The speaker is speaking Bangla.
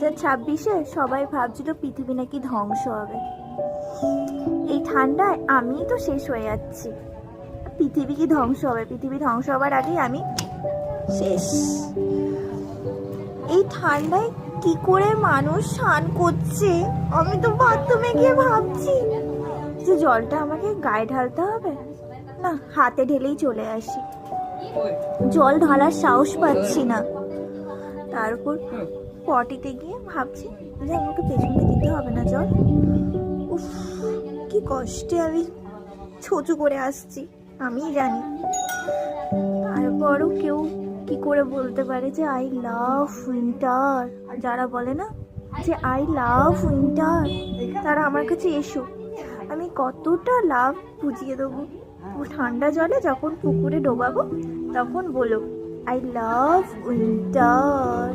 2026-এ সবাই ভাবছিল পৃথিবী নাকি ধ্বংস হবে। এই ঠান্ডায় আমি তো শেষ হয়ে যাচ্ছি, পৃথিবী কি ধ্বংস হবে? পৃথিবী ধ্বংস হবার আগেই আমি শেষ। এই ঠান্ডায় কি করে মানুষ স্নান করছে? আমি তো বাথরুমে গিয়ে ভাবছি যে জলটা আমাকে গায়ে ঢালতে হবে, না হাতে ঢেলেই চলে আসি। জল ঢালার সাহস পাচ্ছি না। তারপর পটিতে গিয়ে ভাবছি যে আমাকে পেছনে দিতে হবে না জল। উফ, কি কষ্টে আমি ছোচু করে আসছি, আমিই জানি। তারপরও কেউ কি করে বলতে পারে যে আই লাভ উইন্টার? যারা বলে না যে আই লাভ উইন্টার, তারা আমার কাছে এসো, আমি কতটা লাভ বুঝিয়ে দেবো। ঠান্ডা জলে যখন পুকুরে ডোবাবো তখন বলো আই লাভ উইন্টার।